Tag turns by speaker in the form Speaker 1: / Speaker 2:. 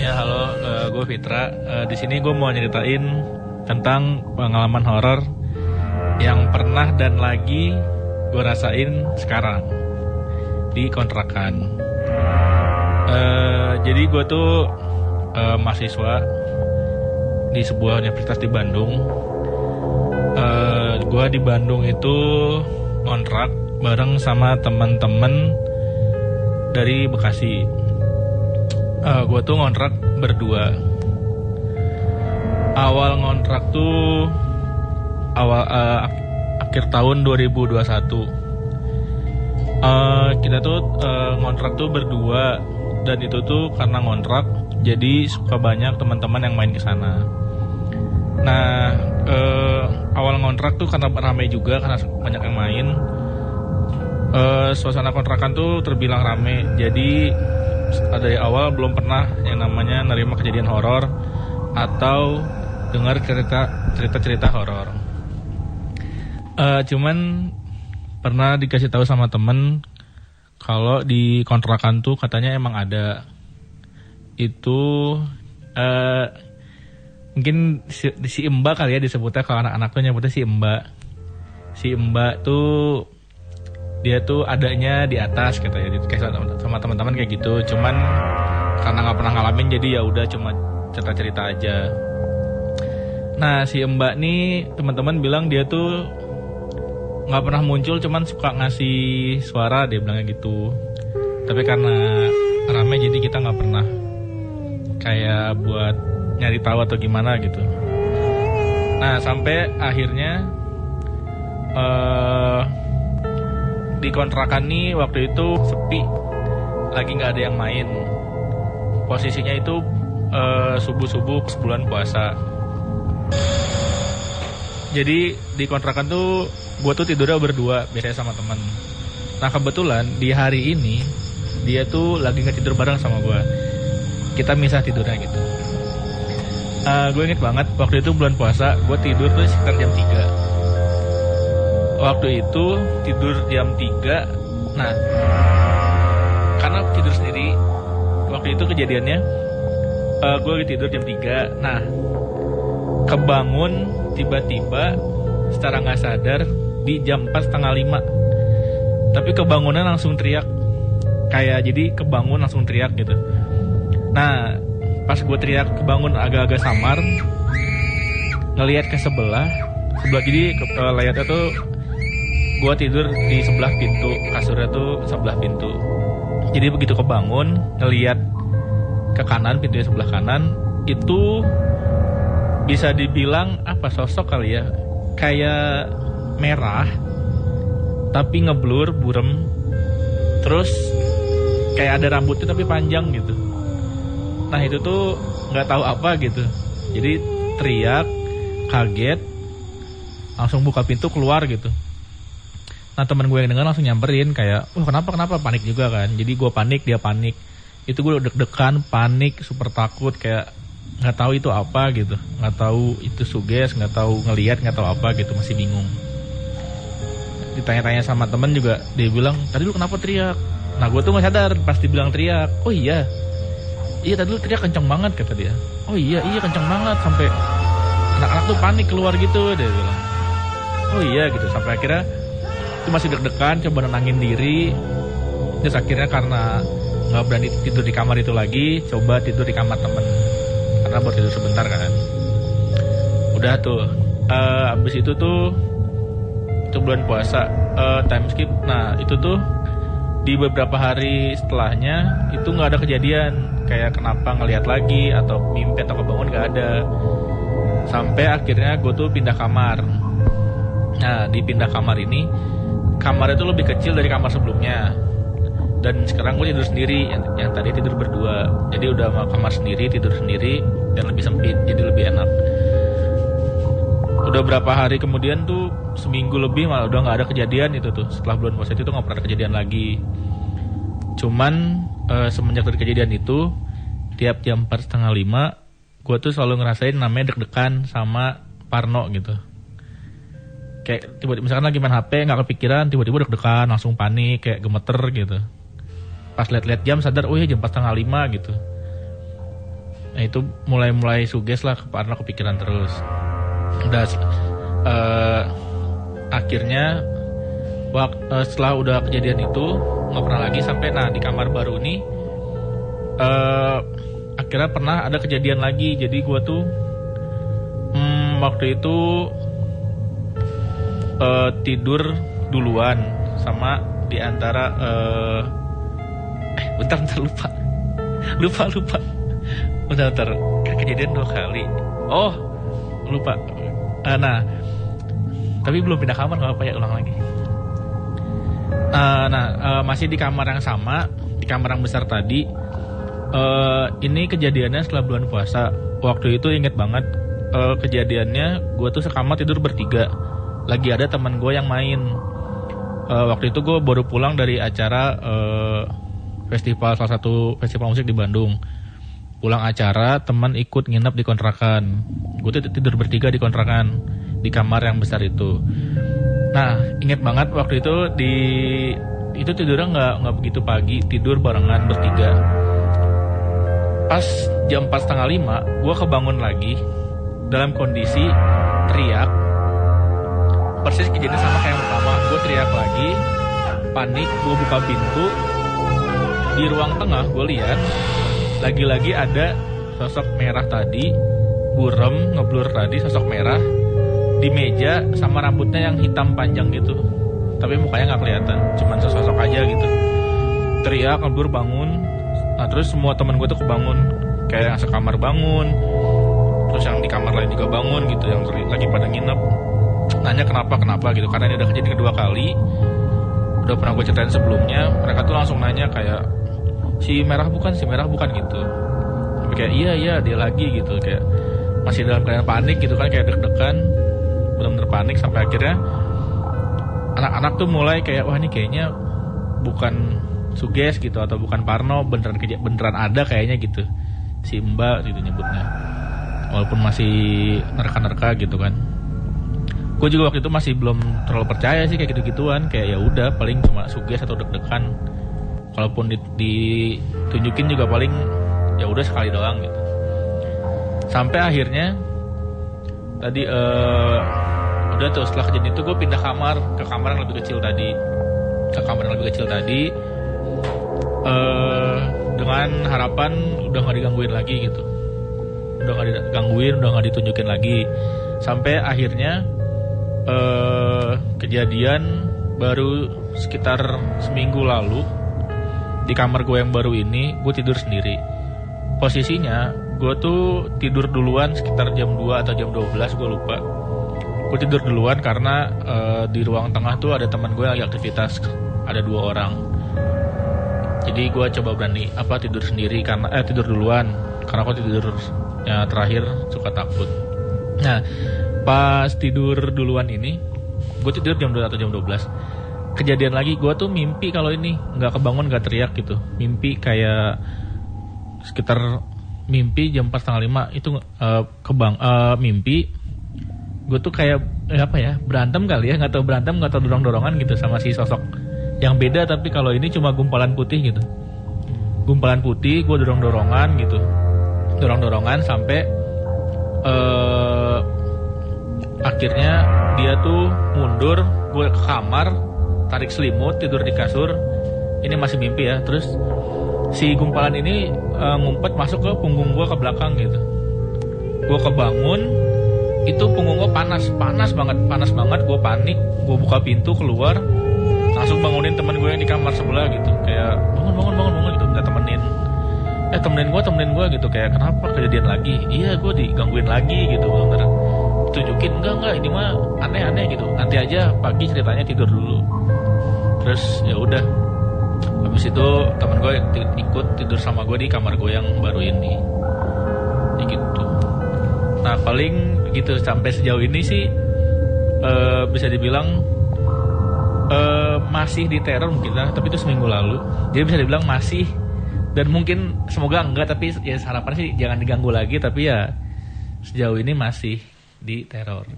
Speaker 1: Ya halo, gue Fitra. Di sini gue mau nyeritain tentang pengalaman horor yang pernah dan lagi gue rasain sekarang di kontrakan. Jadi gue tuh mahasiswa di sebuah universitas di Bandung. Gue di Bandung itu ngontrak bareng sama teman-teman dari Bekasi. Gue tuh ngontrak berdua. Awal ngontrak tuh akhir tahun 2021. Kita tuh ngontrak tuh berdua, dan itu tuh karena ngontrak jadi suka banyak teman-teman yang main ke sana. Nah, awal ngontrak tuh karena ramai juga, karena banyak yang main. Suasana kontrakan tuh terbilang ramai. Jadi dari awal belum pernah yang namanya nerima kejadian horor atau dengar cerita horor. Cuman pernah dikasih tahu sama temen kalau di kontrakan tuh katanya emang ada itu mungkin si Mbak kali ya disebutnya, kalau anak-anak tuh nyebutnya si Mbak. Si Mbak tuh dia tuh adanya di atas katanya, kayak sama teman-teman kayak gitu. Cuman karena nggak pernah ngalamin jadi ya udah cuma cerita-cerita aja. Nah, si Mbak nih teman-teman bilang dia tuh nggak pernah muncul, cuman suka ngasih suara, dia bilangnya gitu. Tapi karena rame jadi kita nggak pernah kayak buat nyari tahu atau gimana gitu. Nah, sampai akhirnya di kontrakan nih waktu itu sepi, lagi nggak ada yang main. Posisinya itu subuh-subuh sebulan puasa. Jadi di kontrakan tuh gue tuh tidurnya berdua biasanya sama teman. Nah, kebetulan di hari ini dia tuh lagi nggak tidur bareng sama gue. Kita misah tidurnya gitu. Gue inget banget waktu itu bulan puasa, gue tidur tuh sekitar jam 3. Waktu itu tidur jam 3. Nah, karena tidur sendiri, waktu itu kejadiannya gue lagi tidur jam 3. Nah, kebangun tiba-tiba secara gak sadar di jam 4:30. Tapi kebangunan langsung teriak. Kayak jadi kebangun langsung teriak gitu. Nah, pas gue teriak kebangun agak-agak samar, ngelihat ke sebelah jadi layarnya tuh gue tidur di sebelah pintu, kasurnya tuh sebelah pintu. Jadi begitu kebangun, ngelihat ke kanan, pintunya sebelah kanan, itu bisa dibilang apa, sosok kali ya, kayak merah tapi ngeblur, burem, terus kayak ada rambutnya tapi panjang gitu. Nah, itu tuh nggak tahu apa gitu. Jadi teriak, kaget, langsung buka pintu keluar gitu. Nah, teman gue yang dengar langsung nyamperin kayak, kenapa, panik juga kan. Jadi gue panik, dia panik. Itu gue deg-degan, panik, super takut, kayak nggak tahu itu apa gitu, nggak tahu itu suges, nggak tahu ngelihat, nggak tahu apa gitu, masih bingung. Ditanya-tanya sama temen juga, dia bilang, tadi lu kenapa teriak? Nah, gue tuh nggak sadar pas dibilang teriak. Oh iya tadi lu teriak kenceng banget, kata dia. Oh iya kenceng banget, sampai anak-anak tuh panik keluar gitu, dia bilang. Oh iya gitu, sampai akhirnya itu masih deg-degan, coba nenangin diri. Terus akhirnya karena nggak berani tidur di kamar itu lagi, coba tidur di kamar temen, karena baru tidur sebentar kan. Udah tuh, abis itu bulan puasa, time skip. Nah, itu tuh di beberapa hari setelahnya itu nggak ada kejadian kayak kenapa ngelihat lagi atau mimpi atau kebangun, nggak ada. Sampai akhirnya gue tuh pindah kamar. Nah, di pindah kamar ini, kamar itu lebih kecil dari kamar sebelumnya. Dan sekarang gue tidur sendiri, yang tadi tidur berdua. Jadi udah mau kamar sendiri, tidur sendiri, dan lebih sempit, jadi lebih enak. Udah berapa hari kemudian tuh, seminggu lebih malah udah gak ada kejadian itu tuh. Setelah bulan puasa itu tuh gak pernah ada kejadian lagi. Cuman semenjak dari kejadian itu, tiap jam 4:30, gue tuh selalu ngerasain namanya deg-degan sama parno gitu. Kayak tiba-tiba misalkan lagi main HP gak kepikiran, tiba-tiba deg-degan, langsung panik, kayak gemeter gitu. Pas lihat-lihat jam sadar, oh iya jam 4:30 gitu. Nah itu mulai suges lah karena kepikiran terus. Udah akhirnya setelah udah kejadian itu nggak pernah lagi sampai di kamar baru ini akhirnya pernah ada kejadian lagi. Jadi gue tuh waktu itu tidur duluan sama di antara bentar lupa bentar kejadian 2 kali. Oh lupa. Tapi belum pindah kamar, nggak apa-apa ya, ulang lagi. Masih di kamar yang sama, di kamar yang besar tadi. Ini kejadiannya setelah bulan puasa. Waktu itu inget banget kejadiannya, gue tuh sekamar tidur bertiga. Lagi ada teman gue yang main. Waktu itu gue baru pulang dari acara salah satu festival musik di Bandung. Pulang acara, teman ikut nginep di kontrakan. Gue tuh tidur bertiga di kontrakan, di kamar yang besar itu. Nah, inget banget waktu itu tidurnya nggak begitu pagi, tidur barengan bertiga. Pas jam 4:30, gue kebangun lagi dalam kondisi teriak. Persis kejadian sama kayak yang pertama. Gue teriak lagi, panik, gue buka pintu. Di ruang tengah gue lihat lagi-lagi ada sosok merah tadi, burem ngeblur tadi, sosok merah di meja sama rambutnya yang hitam panjang gitu, tapi mukanya nggak kelihatan, cuman sosok aja gitu. Teriak, ngeblur, bangun. Nah terus semua teman gue tuh kebangun, kayak yang sekamar bangun, terus yang di kamar lain juga bangun gitu, yang lagi pada nginep. Nanya kenapa gitu, karena ini udah kejadian kedua kali, udah pernah gue ceritain sebelumnya. Mereka tuh langsung nanya kayak, si merah bukan gitu. Tapi kayak iya dia lagi gitu, kayak masih dalam keadaan panik gitu kan, kayak deg-degan, benar-benar panik. Sampai akhirnya anak-anak tuh mulai kayak, wah ini kayaknya bukan suges gitu, atau bukan parno, beneran ada kayaknya gitu, si Mbak gitu nyebutnya, walaupun masih nerka-nerka gitu kan. Gue juga waktu itu masih belum terlalu percaya sih kayak gitu-gituan, kayak ya udah paling cuma suges atau deg-degan. Kalaupun ditunjukin juga paling ya udah sekali doang gitu. Sampai akhirnya tadi udah tuh setelah kejadian itu gue pindah kamar ke kamar yang lebih kecil tadi. Dengan harapan udah nggak digangguin lagi gitu. Udah nggak ditunjukin lagi. Sampai akhirnya kejadian baru sekitar seminggu lalu. Di kamar gue yang baru ini, gue tidur sendiri. Posisinya, gue tuh tidur duluan sekitar jam 2 atau jam 12, gue lupa. Gue tidur duluan karena di ruang tengah tuh ada teman gue yang lagi aktivitas. Ada 2 orang. Jadi gue coba berani tidur sendiri, karena tidur duluan. Karena gue tidurnya terakhir suka takut. Nah, pas tidur duluan ini, gue tidur jam 2 atau jam 12. Kejadian lagi, gue tuh mimpi kalau ini nggak kebangun, nggak teriak gitu. Mimpi kayak sekitar mimpi jam 4:30 itu mimpi gue tuh kayak berantem kali ya, nggak tahu dorong-dorongan gitu sama si sosok yang beda. Tapi kalau ini cuma gumpalan putih gitu, gumpalan putih, gue dorong-dorongan gitu, sampai akhirnya dia tuh mundur, gue ke kamar, tarik selimut, tidur di kasur. Ini masih mimpi ya. Terus si gumpalan ini ngumpet masuk ke punggung gue ke belakang gitu. Gue kebangun, itu punggung gue panas banget. Gue panik, gue buka pintu keluar, langsung bangunin teman gue yang di kamar sebelah gitu, kayak bangun gitu, minta temenin gue gitu, kayak kenapa kejadian lagi? Iya, gue digangguin lagi gitu, bener. Tunjukin enggak, ini mah aneh gitu, nanti aja pagi ceritanya, tidur dulu. Terus ya udah, habis itu teman gue ikut tidur sama gue di kamar gue yang baru ini, gitu. Nah paling gitu sampai sejauh ini sih bisa dibilang masih diteror mungkin lah, tapi itu seminggu lalu, jadi bisa dibilang masih. Dan mungkin semoga enggak, tapi ya harapan sih jangan diganggu lagi, tapi ya sejauh ini masih diteror.